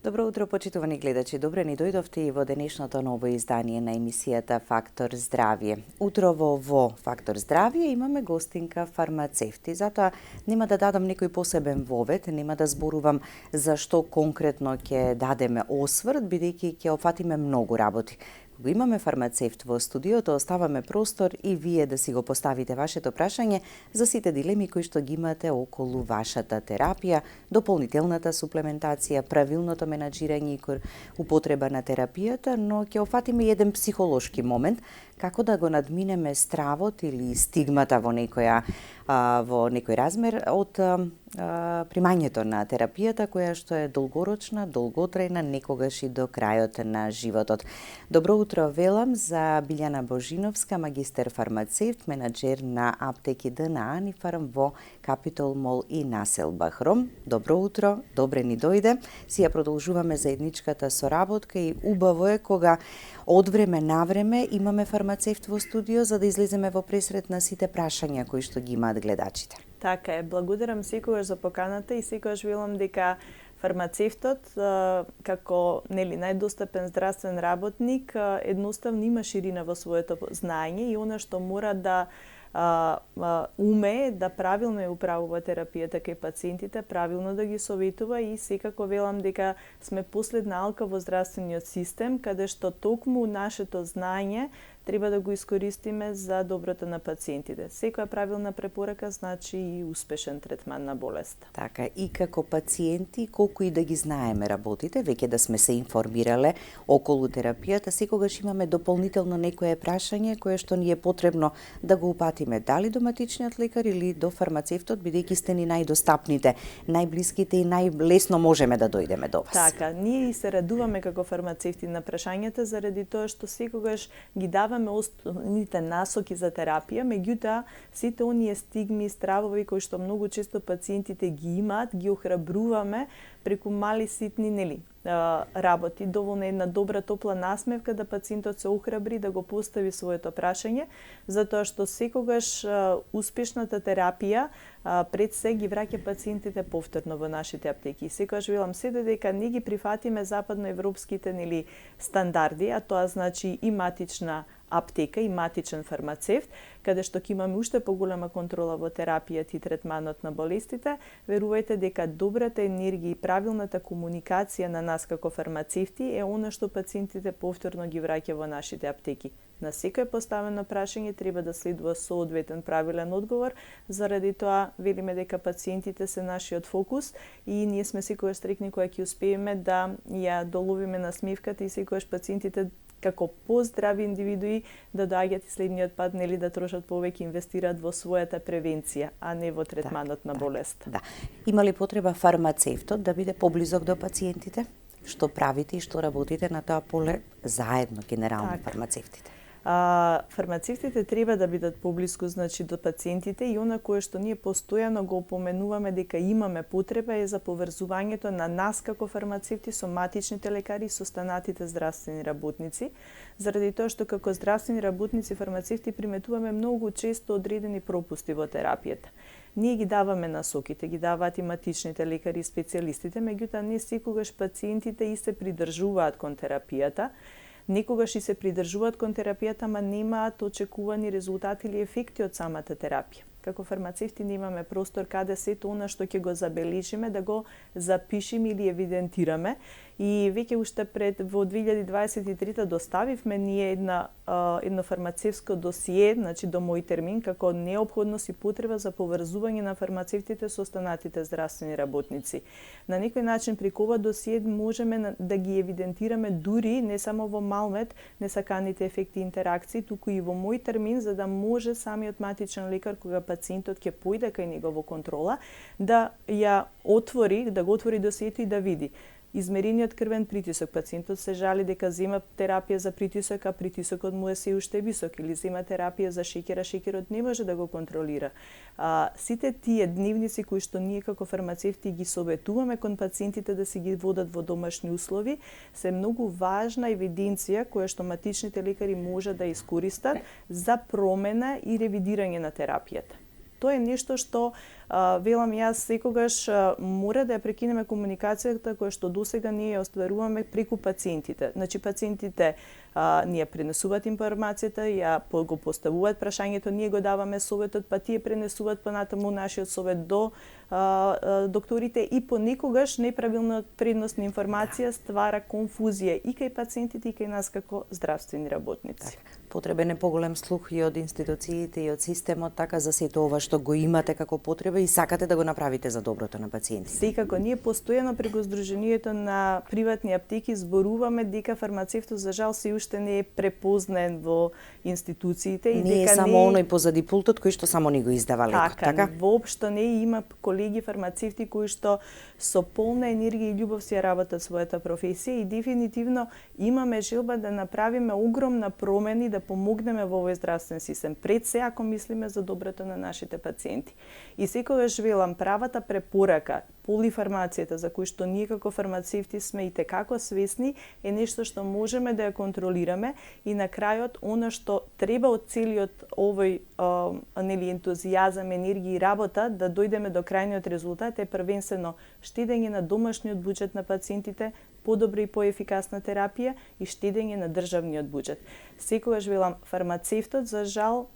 Добро утро, почитувани гледачи. Добре ни дојдовте и во денешното ново издание на емисијата Фактор здравје. Утрово во Фактор здравје имаме гостинка фармацевт и затоа нема да дадам некој посебен вовед, нема да зборувам за што конкретно ќе дадеме осврт, бидејќи ќе опфатиме многу работи. Кога имаме фармацевт во студиото, оставаме простор и вие да си го поставите вашето прашање за сите дилеми кои што ги имате околу вашата терапија, дополнителната суплементација, правилното менаџирање и употреба на терапијата, но ќе опфатиме еден психолошки момент како да го надминеме стравот или стигмата во некој размер од примањето на терапијата која што е долгорочна, долготрајна, некогаш и до крајот на животот. Добро утро велам за Билјана Божиновска, магистер фармацевт, менаџер на Аптеки ДНА Анифарм во Капитол Мол и Населбах Ром. Добро утро, добре ни дојде. Си ја продолжуваме заедничката соработка и убаво е кога од време на време имаме фармацевт во студио за да излеземе во пресрет на сите прашања кои што ги имаат гледачите. Така е, благодарам секогаш за поканата и секогаш велам дека фармацевтот како најдостапен здравствен работник едноставно има ширина во своето знаење и она што мора да умее да правилно ја управува терапијата кај пациентите, правилно да ги советува и секако велам дека сме последна алка во здравствениот систем, каде што токму нашето знаење треба да го искористиме за доброто на пациентите. Секоја правилна препорака значи и успешен третман на болеста. Така, и како пациенти, колку и да ги знаеме работите, веќе да сме се информирале околу терапијата, секогаш имаме дополнително некое прашање кое што ни е потребно да го упатиме дали до матичниот лекар или до фармацевтот, бидејќи сте ни најдостапните, најблиските и најлесно можеме да дојдеме до вас. Така, ние и се радуваме како фармацевти на прашањата заради тоа што секогаш ги даваме основните насоки за терапија, меѓутоа сите оние стигми и стравови кои што многу често пациентите ги имаат, ги охрабруваме преку мали ситни работи, доволно една добра топла насмевка да пациентот се охрабри да го постави своето прашање, затоа што секогаш успешната терапија пред се ги враќа пациентите повторно во нашите аптеки. Секогаш велам се додека не ги прифатиме западноевропските стандарди, а тоа значи и матична аптека и матичен фармацевт, каде што ќе имаме уште поголема контрола во терапијата и третманот на болестите, верувајте дека добрата енергија и правилната комуникација на нас како фармацевти е она што пациентите повторно ги враќа во нашите аптеки. На секој поставено прашање треба да следува соодветен правилен одговор, заради тоа велиме дека пациентите се нашиот фокус и ние сме секогаш стрикни кога ќе успееме да ја доловиме насмевката и секогаш пациентите како поздрави индивидуи да доаѓаат и следниот пат да трошат повеќе, инвестираат во својата превенција, а не во третманот на болест. Да. Има ли потреба фармацевтот да биде поблизок до пациентите? Што правите и што работите на тоа поле заедно, генерално фармацевтите? Фармацевтите треба да бидат поблиску до пациентите и она кое што ние постојано го опоменуваме дека имаме потреба е за поврзувањето на нас како фармацевти со матичните лекари и со останатите здравствени работници, заради тоа што како здравствени работници фармацевти приметуваме многу често одредени пропусти во терапијата. Ние ги даваме насоките, ги даваат и матичните лекари и специјалистите, меѓутоа не секогаш пациентите и се придржуваат кон терапијата. Некогаш и се придржуваат кон терапијата, ама немаат очекувани резултати или ефекти од самата терапија. Како фармацевти не имаме простор каде сето она што ќе го забележиме да го запишеме или евидентираме. И веќе уште во 2023 доставивме ние едно фармацевско досие, значи до мој термин, како неопходност и потреба за поврзување на фармацевтите со останатите здравствени работници. На некој начин преку ова досие можеме да ги евидентираме дури не само во Малмед несаканите ефекти и интеракции, туку и во мој термин, за да може самиот матичен лекар кога пациентот ќе појде кај него во контрола да го отвори досието и да види измерениот крвен притисок. Пациентот се жали дека зема терапија за притисок, а притисокот му е се уште висок, или зема терапија за шеќер, а шеќерот не може да го контролира. Сите тие дневници кои што ние како фармацевти ги советуваме кон пациентите да си ги водат во домашни услови, се многу важна евиденција која што матичните лекари може да искористат за промена и ревидирање на терапијата. тоа е нешто што велам јас секогаш мора да ја прекинеме комуникацијата која што досега ние ја остваруваме преку пациентите. Значи пациентите ние пренесуваат информацијата, го поставуваат прашањето, ние го даваме советот, па тие пренесуваат понатаму нашиот совет до докторите и понекогаш неправилна предносна информација ствара конфузија и кај пациентите и кај нас како здравствени работници. Потребен е поголем слух и од институциите и од системот, така за сето ова што го имате како потреба и сакате да го направите за доброто на пациентите. Секако, ние постојано преку Сдруженијето на приватни аптеки зборуваме дека фармацевтот за жал се уште не е препознаен во институциите и не дека е само оној позади пултот кој што само ни го издава лекот, така? Воопшто не има колеги фармацевти кои што со полна енергија и љубов си ја работат својата професија и дефинитивно имаме желба да направиме огромна промени, да помогнеме во овој здравствен систем. Пред се ако мислиме за доброто на нашите пациенти. И секогаш велам, правата препорака, полифармацијата за кој што ние како фармацевти сме и текако свесни, е нешто што можеме да ја контролираме и на крајот она што треба од целиот овој ентузијазам, енергија и работа да дојдеме до крајниот резултат е првенствено штедење на домашниот буџет на пациентите, подобра и поефикасна терапија и штедење на државниот буџет. Секогаш велам, фармацевтот за жал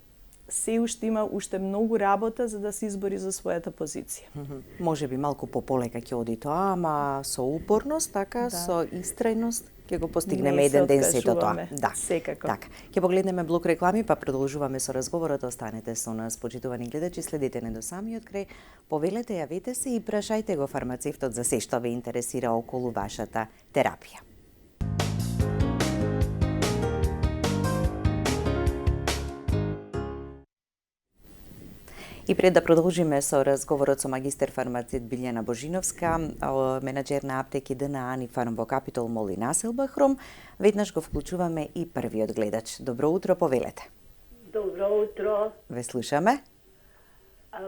се уште има многу работа за да се избори за својата позиција. Може би малку пополека ќе оди тоа, ама со упорност, така, со истрајност ќе го постигнеме еден ден сето тоа. Да, секако. Така, ќе погледнеме блок реклами, па продолжуваме со разговорот. Останете со нас, почитувани гледачи, следите не до самиот крај. Повелете, јавете се и прашајте го фармацевтот за се што ве интересира околу вашата терапија. И пред да продолжиме со разговорот со магистер фармацевт Билјана Божиновска, менаџер на аптеки ДНА Анифарм во Капитол Мол и населба Хром, веднаш го вклучуваме и првиот гледач. Добро утро, повелете. Добро утро. Ве слушаме.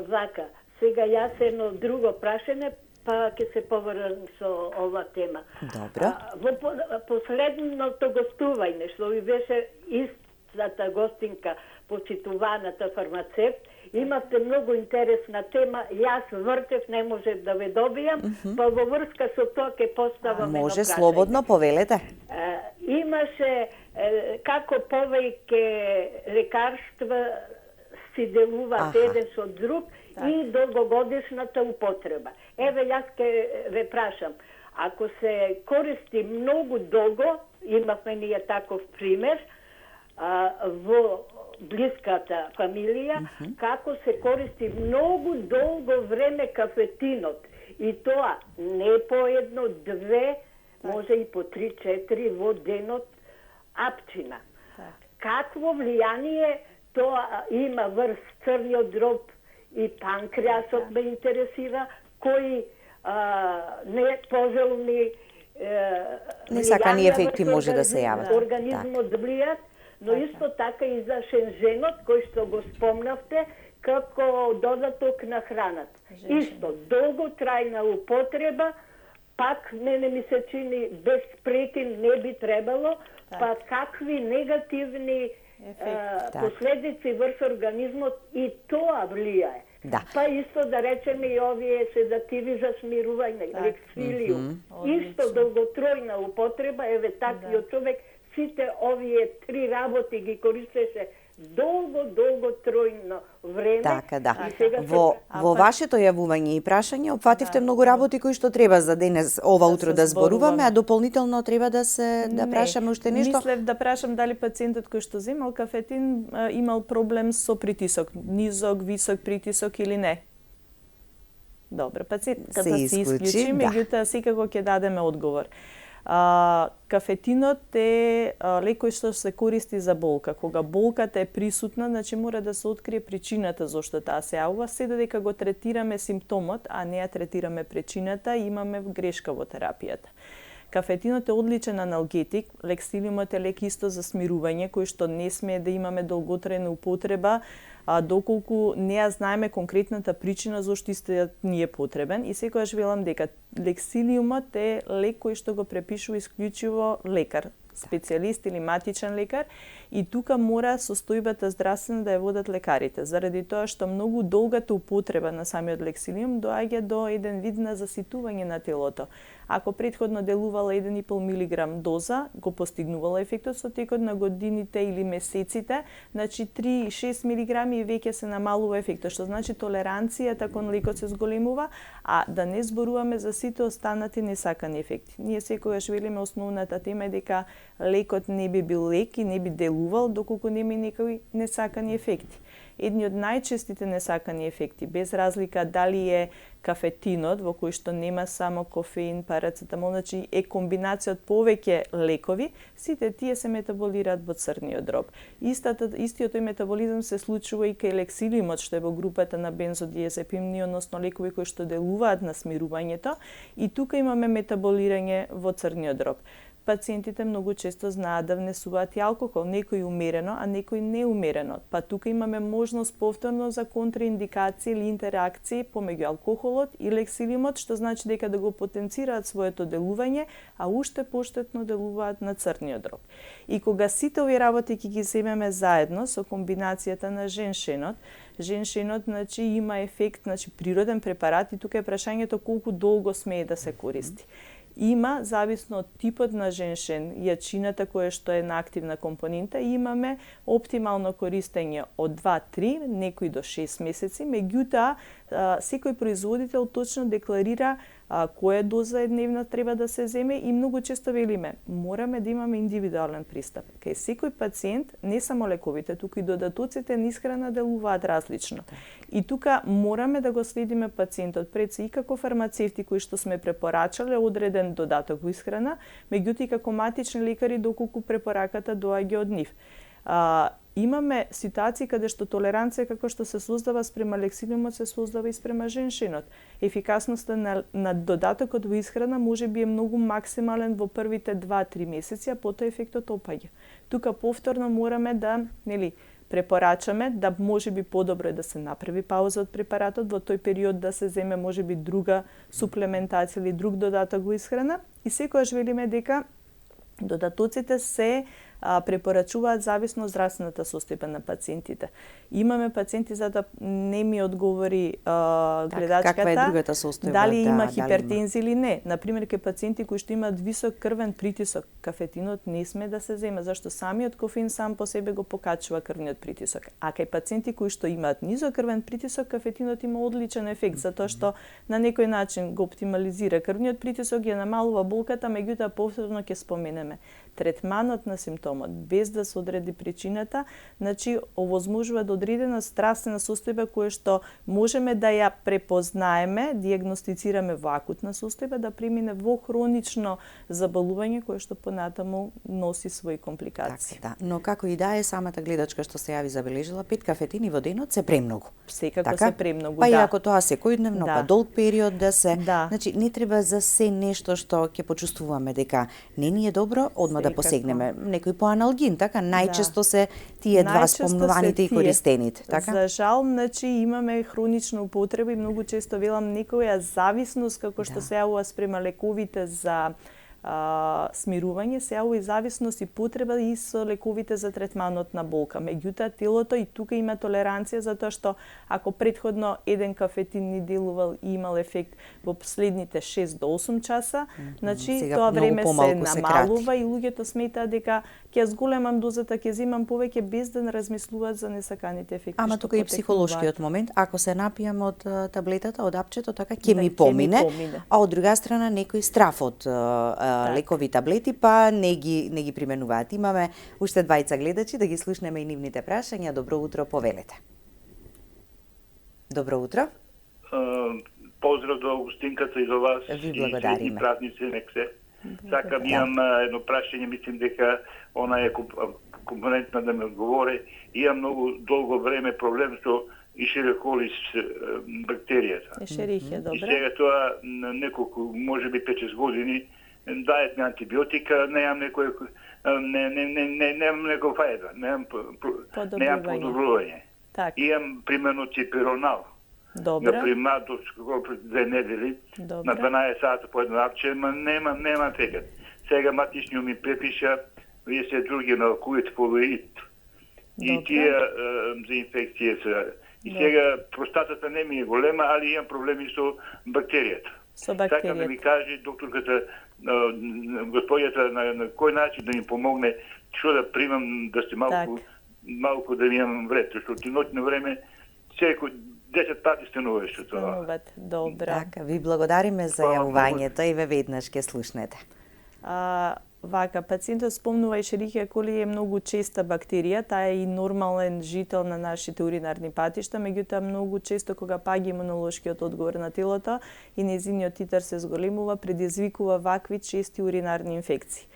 Вака, сега јас едно друго прашање, па ќе се поврзам со ова тема. Добро. Во последното гостување, што ви беше истата гостинка, почитуваната фармацевт, имате многу интересна тема. Јас вртев, не можев да ве добијам, па во врска со тоа ќе поставам едно прашање. Може слободно, повелете. Имаше како повеќе лекарства си делуваат еден со друг и долгогодишната употреба. Еве јас ќе ве прашам, ако се користи многу долго, имавме ние таков пример, во блиската фамилија, како се користи многу долго време кафетинот. И тоа не по едно, две, може и по 3-4 во денот апчина. Какво влијание тоа има врз црниот дроб и панкреасот ме интересира, кои непожелни несакани ефекти може да се јават. Организмот влијат. Но исто така и за шенженот, кој што го спомнавте, како додаток на храната. Исто, долготрајна употреба, пак мене ми се чини без прекин не би требало, па какви негативни последици врз организмот и тоа влијае. Да. Па исто да речеме и овие седативи за смирување, лексилиум. Исто долготројна употреба, еве таквиот човек сите овие три работи ги користеше долго тројно време. Така, да. Во вашето јавување и прашање опфативте многу работи кои што треба за денес ова утро да зборуваме, а дополнително треба да прашаме уште нешто. Мислев да прашам дали пациентот кој што земал кафетин имал проблем со притисок, низок, висок притисок или не. Добро, пациентот се исклучи, меѓутоа секако ќе дадеме одговор. Кафетинот е лек кој што се користи за болка. Кога болката е присутна, значи мора да се открие причината зошто таа се јавува, се додека го третираме симптомот, а не ја третираме причината, имаме грешка во терапијата. Кафетинот е одличен аналгетик, лексилиумот е лек исто за смирување, кој што не смее да имаме долготрајна употреба, доколку не ја знаеме конкретната причина зашто истиот ни е потребен. И секогаш велам дека лексилиумот е лек кој што го препишува исклучиво лекар. специјалист или матичен лекар, и тука мора состојбата здравствена да ја водат лекарите, заради тоа што многу долгата употреба на самиот лексилиум доаѓа до еден вид на заситување на телото. Ако претходно делувала 1,5 милиграм доза, го постигнувала ефектот со текот на годините или месеците, значи 3-6 милиграми и веќе се намалува ефектот, што значи толеранцијата кон лекот се зголемува, а да не зборуваме за сите останати несакани ефекти. Ние секогаш велиме основната тема е дека лекот не би бил лек и не би делувал доколку нема некои несакани ефекти. Едни од најчестите несакани ефекти, без разлика дали е кафетинот, во кој што нема само кофеин, парацетамол, значи е комбинација од повеќе лекови, сите тие се метаболираат во црниот дроб. Истиот тој метаболизам се случува и кај лексилиумот, што е во групата на бензодиазепини, односно лекови кои што делуваат на смирувањето, и тука имаме метаболирање во црниот дроб. Пациентите многу често знаат да внесуваат и алкохол, некои умерено, а некои неумерено. Па тука имаме можност повторно за контраиндикации или интеракции помеѓу алкохолот и лексилиумот, што значи дека да го потенцираат своето делување, а уште поштетно делуваат на црниот дроб. И кога сите овие работи ги земеме заедно со комбинацијата на женшенот, значи има ефект, значи природен препарат, и тука е прашањето колку долго смее да се користи. Има, зависно од типот на женшен, јачината која што е на активна компонента, имаме оптимално користење од 2-3, некои до 6 месеци, меѓутоа секој производител точно декларира која доза дневна треба да се земе, и многу често велиме, мораме да имаме индивидуален пристап. Кај секој пациент, не само лековите, туку и додатоците на исхрана делуваат различно. И тука мораме да го следиме пациентот пред се и како фармацевти кои што сме препорачале одреден додаток во исхрана, меѓутоа и како матични лекари доколку препораката доаѓа од нив. Имаме ситуации каде што толеранција како што се создава спрема лексилиумот се создава и спрема женшинот. Ефикасноста на додатокот во исхрана можеби е многу максимален во првите 2-3 месеци, а потоа ефектот опаѓа. Тука повторно мораме да, препорачаме да можеби подобро е да се направи пауза од препаратот, во тој период да се земе можеби друга суплементација или друг додаток во исхрана, и секогаш велиме дека додатоците се препорачуваат зависно од здравствената состојба на пациентите. Имаме пациенти, затоа не ми одговори гледачката, каква е другата состојба, дали има хипертензија или не. Например, кај пациенти кои што имаат висок крвен притисок, кафетинот не сме да се зема, зашто самиот кофеин сам по себе го покачува крвниот притисок. А кај пациенти кои што имаат низок крвен притисок, кафетинот има одличен ефект, затоа што на некој начин го оптимализира крвниот притисок, ја намалува болката, меѓутоа повторно ќе споменеме. Третманот на симптомот, без да се одреди причината, значи овозможува да одредена здравствена состојба која што можеме да ја препознаеме, диагностицираме во акутна состојба, да премине во хронично заболување кое што понатаму носи своји компликации. Да. Но како и да е, самата гледачка што се јави забележила, 5 кафетини во денот се премногу. Секако се премногу, па и ако тоа секојдневно, па долг период да се, значи не треба за се нешто што ќе почувствуваме дека не ни е добро, одма да посегнеме некој поаналгин, така најчесто се тие два спомнуваните и користените, така? За жал, значи имаме хронична употреба и многу често велам некоја зависност како што се јавува спрема лековите за смирување, се јавува и зависност и потреба и со лековите за третманот на болка. Меѓутоа телото и тука има толеранција, затоа што ако претходно еден кафетин ни делувал и имал ефект во последните 6 до 8 часа, значи тоа време се намалува и луѓето сметаат дека ќе зголемам дозата, ќе земам повеќе без да не размислуваат за несаканите ефекти. Ама тука и психолошкиот момент, ако се напијам од таблетата, од апчето, така ќе ми помине, а од друга страна некој страф од лекови таблети, па не ги применуваат. Имаме уште двајца гледачи, да ги слушнеме и нивните прашања. Добро утро, повелете. Добро утро. Поздрав до Августинката и до вас. Ви благодариме. И празници нек се. Сакам имам едно прашање, мислим дека она е компонентна да ме одговори. Имам многу долго време проблем со Ишерихолис бактеријата. Ишерихе, добре. И сега тоа неколку, можеби 5-6 години, дајат ми антибиотика, немам некој немам некој фајда, немам подобрување. Имам примерно типиронал. Добре. На примат до 2 недели, на 12 сата по едно апче, нема ефект. Сега матичниот ми препиша вие се други на COVID полоид. И тие за инфекција се. И сега простатата не ми е голема, али имам проблеми со бактеријата. Сакам да ми каже докторката, господјата, на кој начин да ми помогне, што да примам, да се малку да имам вред, защото ноќно време секој 10 пати стануваше тоа. Добра. Така, ви благодариме за јавувањето и ве веднаш ќе слушнете. Вака, пациентот спомнува Ешерихија коли е многу честа бактерија, таа е и нормален жител на нашите уринарни патишта, меѓутоа многу често кога паѓа имунолошкиот одговор на телото и нејзиниот титар се зголемува, предизвикува вакви чести уринарни инфекции.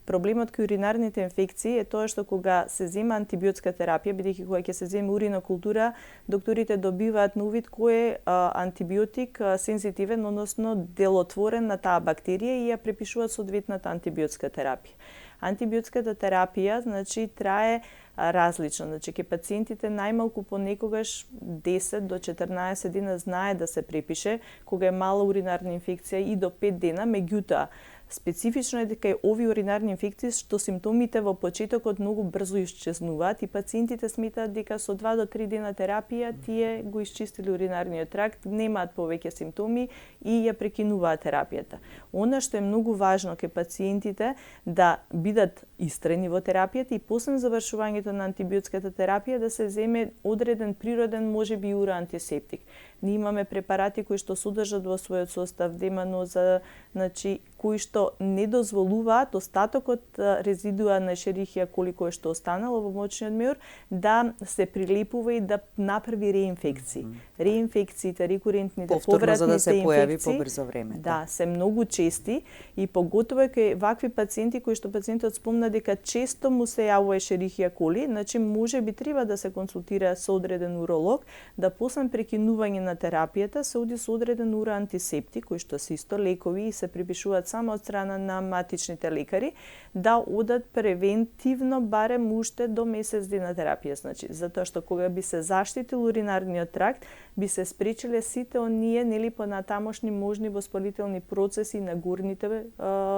Проблемот кај уринарните инфекции е тоа што кога се зема антибиотска терапија, бидејќи кога ќе се земе уринокултура, докторите добиваат на увид кој е антибиотик сензитивен, односно делотворен на таа бактерија и ја препишуваат соодветната антибиотска терапија. Антибиотската терапија, значи, трае различно. Значи, ке пациентите најмалку понекогаш 10 до 14 дена знае да се препише, кога е мала уринарна инфекција и до 5 дена, меѓутоа специфично е дека овие уринарни инфекции што симптомите во почетокот многу брзо исчезнуваат и пациентите сметаат дека со 2 до 3 дена терапија тие го исчистили уринарниот тракт, немаат повеќе симптоми и ја прекинуваат терапијата. Она што е многу важно ке пациентите да бидат истрени во терапијата и после завршувањето на антибиотската терапија да се земе одреден природен, можеби и уроантисептик. Ние имаме препарати кои што содржат во својот состав деманоза, значи кои што не дозволуваат остатокот резидуа на Ешерихија коли кој што останало во мочниот меур да се прилепува и да направи реинфекции. Реинфекциите, рекурентните, повратните за да се појави инфекции, побрзо време. Да, се многу чести и поготово е кај вакви пациенти кои што пациентот спомна дека често му се јавува Ешерихија коли, значи можеби треба да се консултира со одреден уролог, да после прекинување на терапијата се оди со одреден уроантисептик, кои што се исто лекови и се припишуваат само од страна на матичните лекари, да одат превентивно барем уште до месец дена терапија. Значи, затоа што кога би се заштитил уринарниот тракт, би се спречиле сите оние нели понатамошни можни воспалителни процеси на горните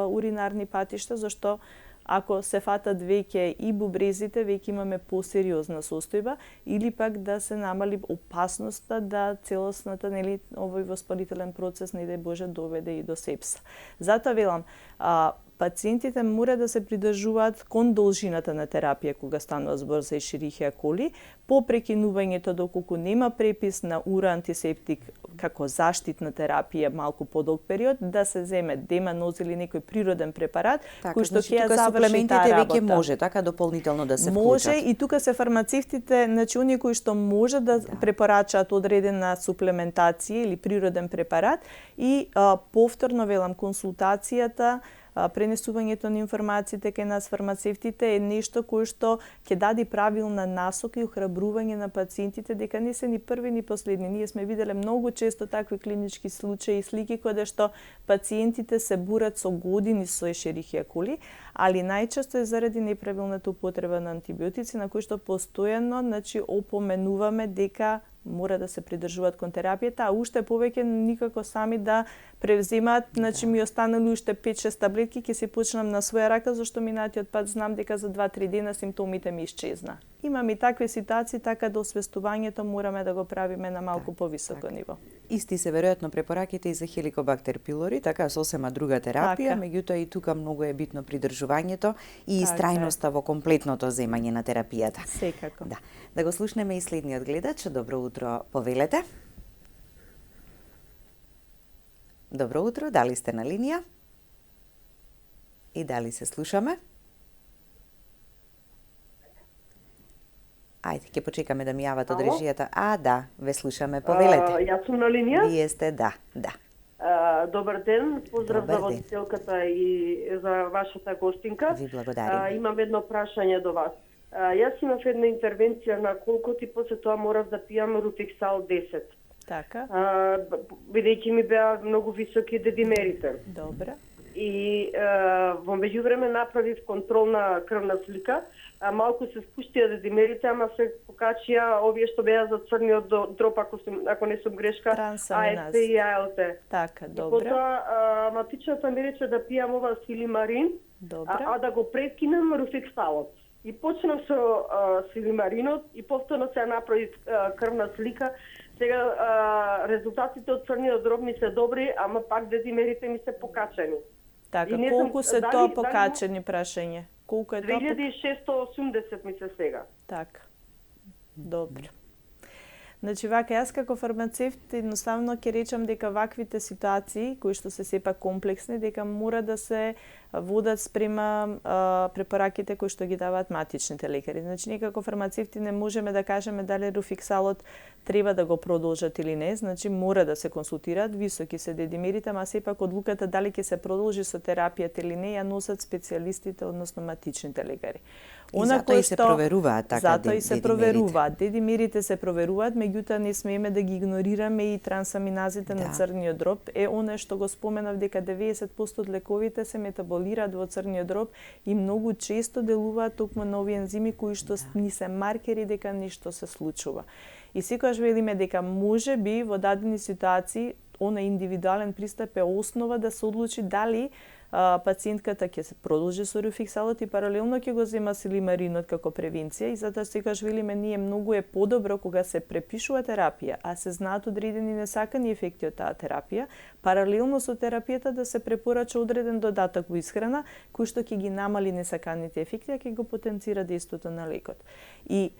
уринарни патишта, зашто ако се фатат веќе и бубрезите, веќе имаме посериозна состојба, или пак да се намали опасноста да целосната нели овој воспалителен процес не дај Боже доведе и до сепса. Затоа велам, пациентите мора да се придржуваат кон должината на терапија кога станува збор за Ешерихија коли, по прекинувањето доколку нема препис на уроантисептик како заштитна терапија малку подолг период, да се земе деманоз или некој природен препарат кој што ќе ја заврши таа работа. Веќе може така дополнително да се вклучат. Може и тука се фармацевтите, значи оние кои што може да препорачаат одредена суплементација или природен препарат и повторно велам консултацијата, пренесувањето на информациите кај нас фармацевтите е нешто кое што ќе даде правилна насока и охрабрување на пациентите дека не се ни први ни последни. Ние сме виделе многу често такви клинички случаи и слики каде што пациентите се бурат со години со Ешерихија коли, али најчесто е заради неправилната употреба на антибиотици на кои што постојано, значи опоменуваме дека мора да се придржуваат кон терапијата, а уште повеќе никако сами да превземаат, значи ми останали уште 5-6 таблетки, ќе се почнам на своја рака, зашто минатиот пат знам дека за 2-3 дена симптомите ми исчезна. Имам и такви ситуации, така да освестувањето мораме да го правиме на малку повисоко ниво. Исти се веројатно препораките и за Helicobacter pylori, така сосема друга терапија, меѓутоа и тука многу е битно придржувањето и истрајноста во комплетното земање на терапијата. Секако. Да го слушнеме и следниот гледач. Добро утро, повелете. Добро утро, дали сте на линија? И дали се слушаме? Ајде, ќе почекаме да ми јават од режијата. Да, ве слушаме, повелете. Јас сум на линија? Вие сте, да. Добар ден, поздрав за водителката и за вашата гостинка. Ви благодарим. Имам едно прашање до вас. Јас имав една интервенција на колкот и после тоа морав да пијам Рутиксал 10. Така. Бидејќи ми беа многу високи дедимерите. Добре. И во меѓувреме направив контролна крвна слика малку се спуштија дедимерите, ама се покачија овие што беа за црниот дроб, ако не сум грешка, АСТ и АЛТ. Така, добро. Потоа матичната ми рече да пијам ова силимарин, а да го прекинам руфексалот. И почнав со силимаринот и повторно се направи крвна слика. Сега резултатите од црниот дроб ми се добри, ама пак дедимерите ми се покачени. Така, колку се тоа покачени прашање? Колку е тоа? 2680 ми се сега. Така. Добро. Значи, вака, јас како фармацевт едноставно ќе речам дека ваквите ситуации, кои што се сепак комплексни, дека мора да се водат спрема препораките кои што ги даваат матичните лекари. Значи, ние како фармацевти не можеме да кажеме дали руфиксалот треба да го продолжат или не, значи мора да се консултираат, високи се дедимерите, ама сепак одлуката дали ќе се продолжи со терапијата или не ја носат специјалистите, односно матичните лекари. И затоа и се проверуваат така дедимерите. Затоа и се проверуваат. Дедимерите се проверуваат, меѓутоа не смееме да ги игнорираме и трансаминазите на црниот дроб. Е она што го споменав дека 90% од лековите се метаболираат во црниот дроб и многу често делуваат токму на овие ензими кои што ни се маркери дека нешто се случува. И секогаш велиме дека може би во дадени ситуации она индивидуален пристап е основа да се одлучи дали пациентката ќе се продолжи со руфиксалот и паралелно ќе го зема силимаринот како превенција и затоа секогаш велиме ние многу е подобро кога се препишува терапија, а се знаат одредени несакани ефекти од таа терапија, паралелно со терапијата да се препорача одреден додаток во исхрана кој што ќе ги намали несаканите ефекти, а ќе го потенцира дејството на лекот. И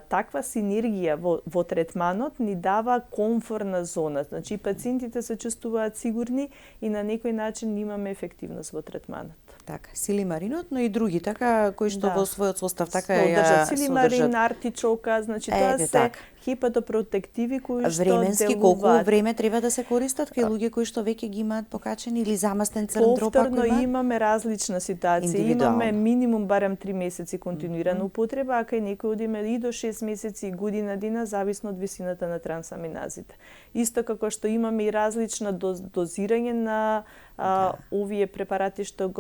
таква синергија во третманот ни дава комфортна зона. Значи, пациентите се чувствуваат сигурни и на некој начин имаме ефективност во третманот. Така, силимаринот, но и други, така, кои што во својот состав така ја силимарин, артичока, значи тоа се хепатопротективи кои што временски колку време треба да се користат кај луѓе кои што веќе ги имаат покачени или замастен црн дроб? Повторно имаме различна ситуација. Имаме минимум барем 3 месеци континуирана употреба, а кај некои одиме и до 6 месеци и година дина, зависно од висината на трансаминазите. Исто како што имаме и различна дозирање на овие препарати што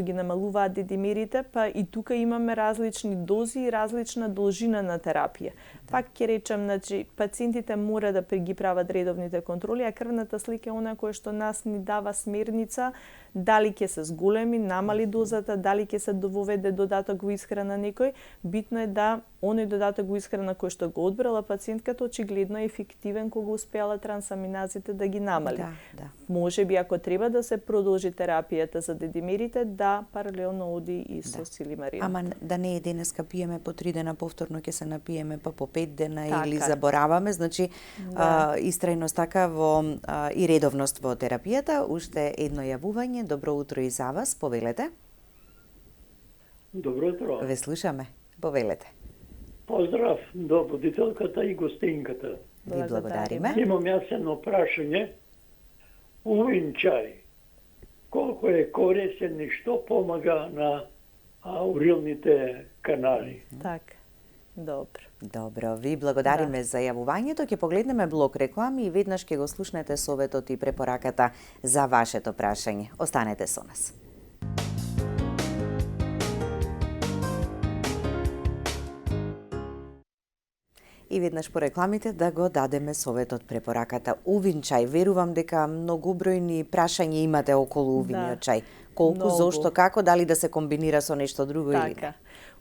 ги намалуваат дедимерите, па и тука имаме различни дози и различна должина на терапија. Пак ќе речам, значи, пациентите мора да ги прават редовните контроли, а крвната слика е она која што нас ни дава смерница дали ќе се зголеми, намали дозата, дали ќе се дововеде додаток во исхрана некој. Битно е да оној додаток во исхрана кој што го одбрала пациентката очигледно е ефективен кога успеала трансаминазите да ги намали. Може би ако треба да се продолжи терапијата за дедимерите, паралелно оди и со силимаринот. Ама да не е денеска пиеме по 3 дена, повторно ќе се напиеме па по 5 дена или забораваме, значи истрајност така и редовност во терапијата. Уште едно јавување. Добро утро и за вас, повелете. Добро утро. Ве слушаме, повелете. Поздрав до водителката и гостинката. Ви благодариме. Имам јас едно прашање. Увин чај, колку е корисен и што помага на урилните канали? Така. Добро, ви благодариме за јавувањето. Ќе погледнеме блок реклами и веднаш ќе го слушнете советот и препораката за вашето прашање. Останете со нас. И веднаш по рекламите да го дадеме советот препораката. Увин чај, верувам дека многобројни прашања имате околу увиниот чај. Колку, зошто, како, дали да се комбинира со нешто друго или не?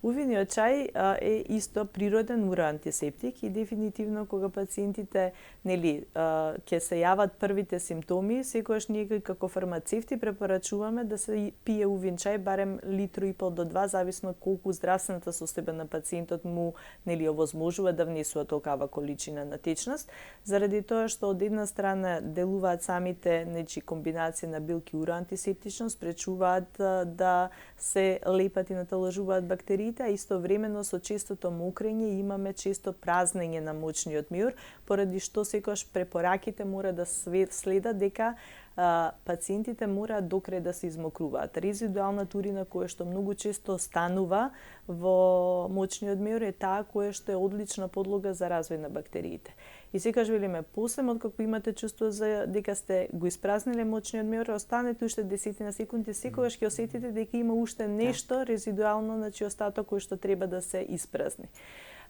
Увиниот чај е исто природен уроантисептик и дефинитивно кога пациентите ќе се јават првите симптоми, секогаш ние како фармацевти препорачуваме да се пие увин чај барем литро и пол до 2, зависно колку здравствената состојба на пациентот му овозможува да внесува толкава количина на течност, заради тоа што од една страна делуваат самите комбинација на билки уроантисептично, спречуваат да се лепат и наталажуваат бактерии, а истовремено со честото мокрење имаме често празнење на мочниот мејур, поради што секогаш препораките мора да следат дека пациентите мора докрај да се измокруваат. Резидуалната урина која што многу често останува во мочниот меор е таа која што е одлична подлога за развој на бактериите. И секогаш велиме, после откако имате чувство за дека сте го испразниле мочниот меор, останете уште 10 секунди, секогаш ќе осетите дека има уште нешто резидуално, значи остаток кој што треба да се испразни.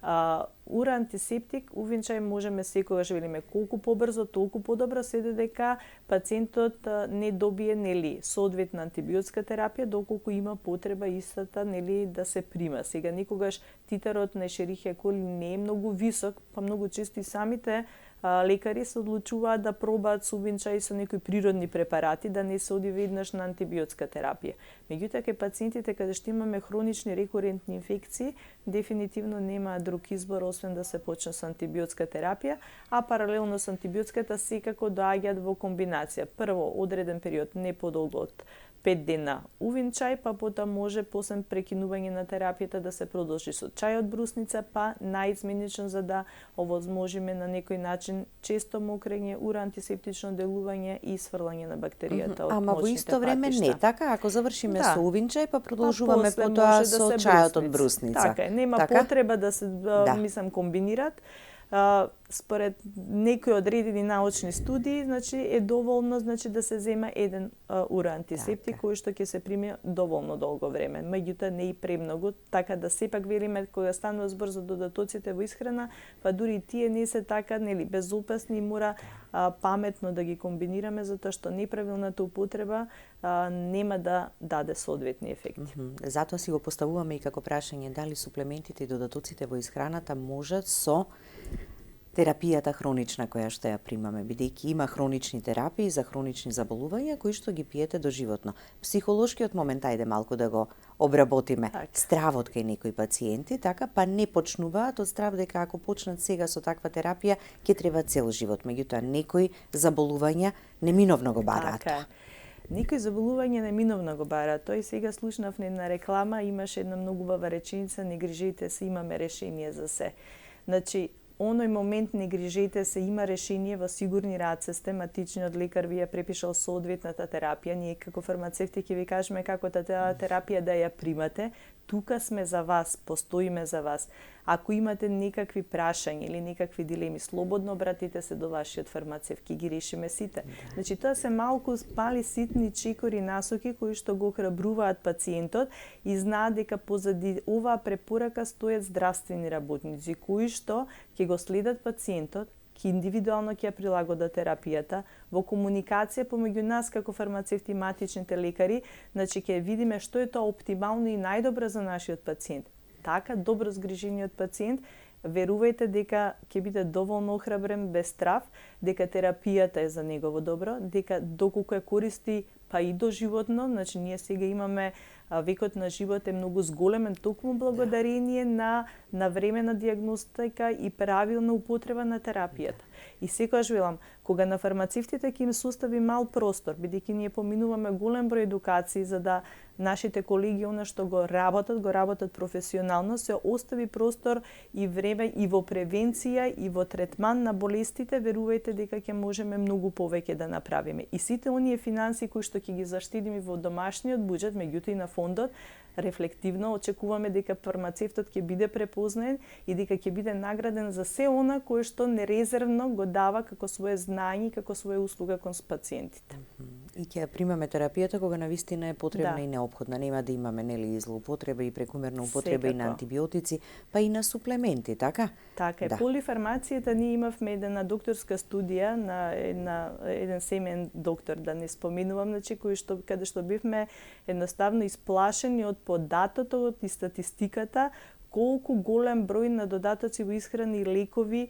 Ура антисептик, увин чај можеме секогаш велиме колку побрзо, толку подобро, се додека пациентот не добие нели соодветна антибиотска терапија, доколку има потреба истата нели да се прима. Сега никогаш титарот на Ешерихија коли не е многу висок, па многу често и самите лекари се одлучуваат да пробаат со увинчај со некои природни препарати, да не се оди веднаш на антибиотска терапија. Меѓутоа, кај пациентите каде што имаме хронични рекурентни инфекции, дефинитивно немаат друг избор освен да се почне со антибиотска терапија, а паралелно со антибиотската секако доаѓаат во комбинација. Прво, одреден период, не подолго од 5 дена увинчај, па потоа може после прекинување на терапијата да се продолжи со чај од брусница, па наизменично за да овозможиме на некој начин често мокрење, ура антисептично делување и сврлање на бактеријата од мочните патишта. Ама во исто време не така, ако завршиме со увинчај, па продолжуваме потоа со чајот од брусница. Така е, нема потреба да се мислам комбинират. Според некои одредени научни студии, значи е доволно да се зема еден ура антисептик кој што ќе се приме доволно долго време. Меѓутоа не и премногу, така да сепак велиме кога станува збор за додатоците во исхрана, па дури тие не се така нели безопасни, мора паметно да ги комбинираме затоа што неправилната употреба нема да даде соодветни ефекти. Затоа си го поставуваме и како прашање дали суплементите и додатоците во исхраната можат со терапијата хронична која што ја примаме, бидејќи има хронични терапии за хронични заболувања кои што ги пиете доживотно. Психолошкиот момент, ајде малку да го обработиме. Стравот кај некои пациенти, така, па не почнуваат од страв дека ако почнат сега со таква терапија, ќе треба цел живот. Меѓутоа, некои заболувања неминовно го бараат. Така. Некои заболувања неминовно го бараат. Тој сега слушнав на една реклама, имаше една многу убава реченица, не грижете се, имаме решение за се. Значи, оној момент не грижете се, има решение, во сигурни раце сте, матичниот лекар ви ја препишал соодветната терапија, ние како фармацевти ќе ви кажеме како таа терапија да ја примате, тука сме за вас, постоиме за вас. Ако имате некакви прашања или некакви дилеми, слободно обратите се до вашиот фармацевт, ќе ги решиме сите. Значи, тоа се малку мали ситни чекори насоки кои што го охрабруваат пациентот и знаат дека позади оваа препорака стојат здравствени работници кои што ќе го следат пациентот, ќе индивидуално ќе ја прилагодат терапијата во комуникација помеѓу нас како фармацевти и матичните лекари, значи ќе видиме што е тоа оптимално и најдобро за нашиот пациент. Така добро згрижениот пациент, верувајте дека ќе биде доволно охрабрен без страв, дека терапијата е за негово добро, дека доколку ја користи па и доживотно, значи ние сега имаме векот на живот е многу зголемен токму благодарение на навремена дијагностика и правилна употреба на терапијата. И секогаш велам, кога на фармацевтите ќе им се остави мал простор, бидејќи ние поминуваме голем број едукации за да нашите колеги она што го работат професионално, се остави простор и време и во превенција и во третман на болестите, верувајте дека ќе можеме многу повеќе да направиме. И сите оние финанси кои што ќе ги заштедиме во домашниот буџет, меѓутоа и на фондот, рефлективно очекуваме дека фармацевтот ќе биде препознаен и дека ќе биде награден за се она кое што нерезервно го дава како свое знаење, како своја услуга кон пациентите. И ќе примаме терапијата кога навистина е потребна и неопходна. Нема да имаме нели злоупотреба и прекумерна употреба и на антибиотици, па и на суплементи, така? Така е. Полифармацијата ние имавме една докторска студија на еден семеен доктор, да не споменувам, значи каде што бивме едноставно исплашени од податокот и статистиката колку голем број на додатоци во исхрана и лекови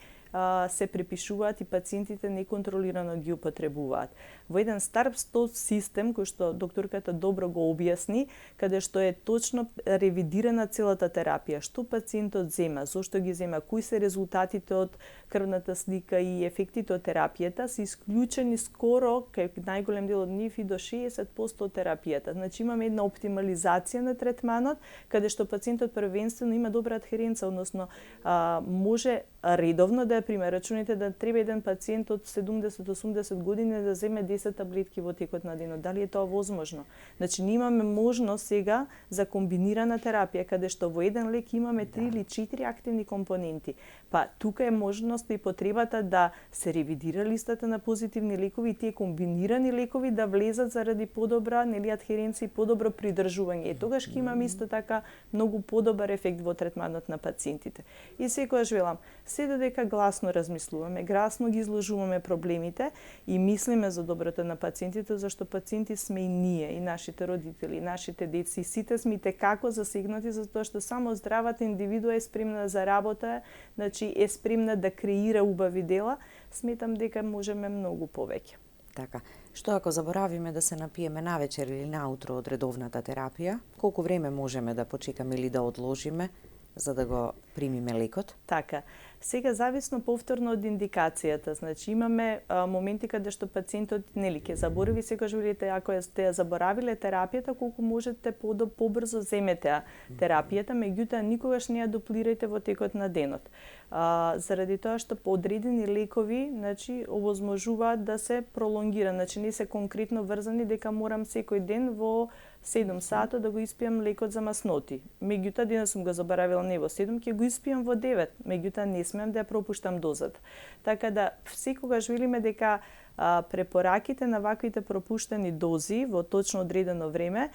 се препишуваат и пациентите неконтролирано ги употребуваат. Во еден стар систем, кој што докторката добро го објасни, каде што е точно ревидирана целата терапија, што пациентот зема, зошто ги зема, кои се резултатите од крвната слика и ефектите од терапијата, се исклучени скоро, кај најголем дел од нив и до 60% од терапијата. Значи имаме една оптимализација на третманот, каде што пациентот првенствено има добра адхеренца, односно може редовно да ја прима. Рачуните да треба еден пациент од 70-80 години да земе 10 таблетки во текот на денот. Дали е тоа возможно? Значи, ние имаме можност сега за комбинирана терапија, каде што во еден лек имаме 3 или 4 активни компоненти. Па тука е можност и потребата да се ревидира листата на позитивни лекови и тие комбинирани лекови да влезат заради подобра адхеренција и подобро придржување. И тогаш ќе имаме исто така многу подобар ефект во третманот на пациентите. И секогаш велам, се додека гласно размислуваме, гласно ги изложуваме проблемите и мислиме за доброто на пациентите, зашто пациенти сме и ние, и нашите родители, и нашите деца, и сите сме како засегнати, затоа што само здравата индивидуа е спремна за работа, значи е спремна да креира убави дела, сметам дека можеме многу повеќе. Така, што ако заборавиме да се напиеме навечер или наутро од редовната терапија, колку време можеме да почекаме или да одложиме за да го примиме лекот? Така. Сега зависно повторно од индикацијата, значи имаме моменти каде што пациентот нели ќе заборави, секогаш велите ако сте ја заборавиле терапијата, колку можете побрзо земете терапијата, меѓутоа никогаш не ја дуплирајте во текот на денот. Заради тоа што по одредени лекови, значи овозможуваат да се пролонгира, значи не се конкретно врзани дека морам секој ден во 7 сато да го испијам лекот за масноти. Меѓутоа денес сум го заборавила не во 7, ќе го испијам во 9, меѓутоа не смеам да ја пропуштам дозата. Така да секогаш велиме дека препораките на ваквите пропуштени дози во точно одредено време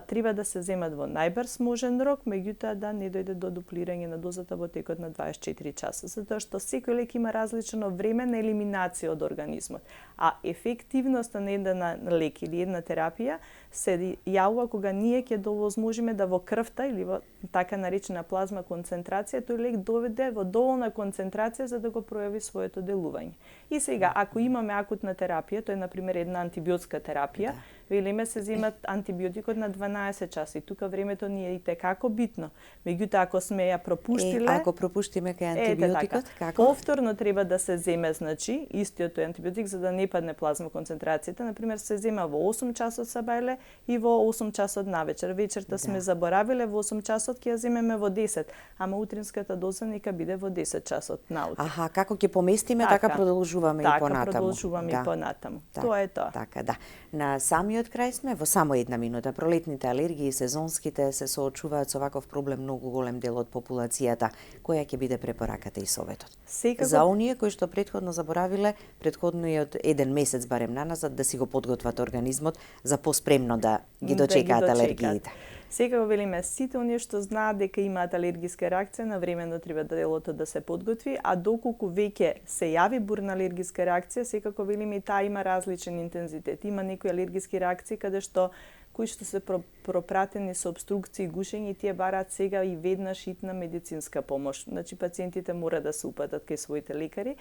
треба да се земат во најбрз можен рок, меѓутоа да не дојде до дуплирање на дозата во текот на 24 часа, затоа што секој лек има различно време на елиминација од организмот, а ефективноста на еден лек или една терапија се јавува кога ние ќе довозможиме да во крвта или во така наречена плазма концентрација тој лек доведе во доволна концентрација за да го пројави своето делување. И сега ако имаме акутна терапија, тоа е на пример една антибиотска терапија, велиме се земат антибиотикот на 12 часа и тука времето ни е итекако битно. Меѓутоа ако сме ја пропуштиле, ако пропуштиме кај антибиотикот, како? Повторно треба да се земе, значи, истиот тој антибиотик за да не падне плазма концентрацијата, на пример се зема во 8 часот сабајле и во 8 часот навечер. Вечерта сме заборавиле во 8 часот ќе ја земеме во 10, ама утринската доза нека биде во 10 часот наутро. Аха, како ќе поместиме, така продолжуваме и понатаму. Така продолжуваме и понатаму. Тоа е тоа. Така, да. На самиот крај сме, во само една минута. Пролетните алергии, сезонските се соочуваат со ваков проблем многу голем дел од популацијата. Која ќе биде препораката и советот? Секако... За оние кои што претходно заборавиле, предходниот еден месец барем наназад да си го подготват организмот за поспремно да ги дочекаат алергиите. Секако велиме сите оние што знаат дека имаат алергиска реакција, навремено треба да делото да се подготви, а доколку веќе се јави бурна алергиска реакција, секако велиме и таа има различен интензитет. Има некои алергиски реакции каде што кои што се пропратени со обструкции и гушење и тие бараат сега и веднаш итна медицинска помош. Значи пациентите мора да се упатат кај своите лекари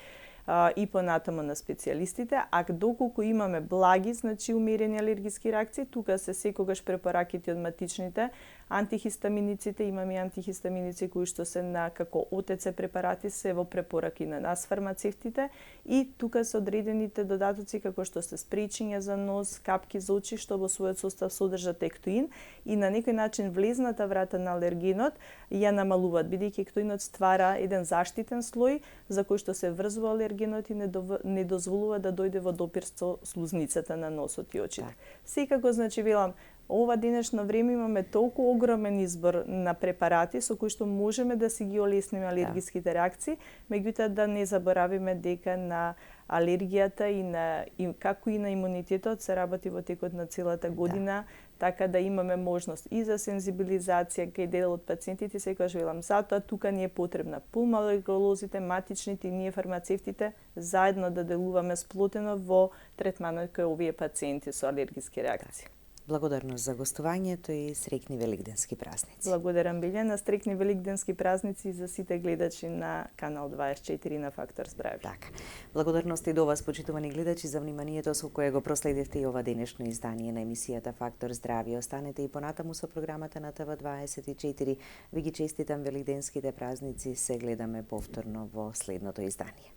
и понатаму на специјалистите, а доколку имаме благи, значи умерени алергиски реакции, тука се секогаш препораките од матичните антихистаминиците, имаме антихистаминици кои што се на како ОТЦ препарати се во препораки на нас фармацевтите и тука се одредените додатоци како што се спречиња за нос, капки за очи што во својот состав содржат ектоин и на некој начин влезната врата на алергенот ја намалуваат, бидејќи ектоинот ствара еден заштитен слој за кој што се врзува алергенот и не дозволува да дојде во допир со слузницата на носот и очите. Секако, значи, велам, ова денешно време имаме толку огромен избор на препарати со кои што можеме да си ги олесниме алергиските реакции, меѓутоа да не заборавиме дека на алергијата и како и на имунитетот се работи во текот на целата година, така да имаме можност и за сензибилизација кај дел од пациентите, секогаш велам, затоа тука ни е потребна пулмолеголозите, матичните и ние фармацевтите заедно да делуваме сплотено во третманот кај овие пациенти со алергиски реакции. Благодарност за гостувањето и среќни великденски празници. Благодарам, Билјана, среќни великденски празници за сите гледачи на Канал 24 на Фактор Здравје. Така. Благодарност и до вас, почитувани гледачи, за вниманието со кое го проследивте и ова денешно издание на емисијата Фактор Здравје. Останете и понатаму со програмата на ТВ24. Ви ги честитам великденските празници, се гледаме повторно во следното издание.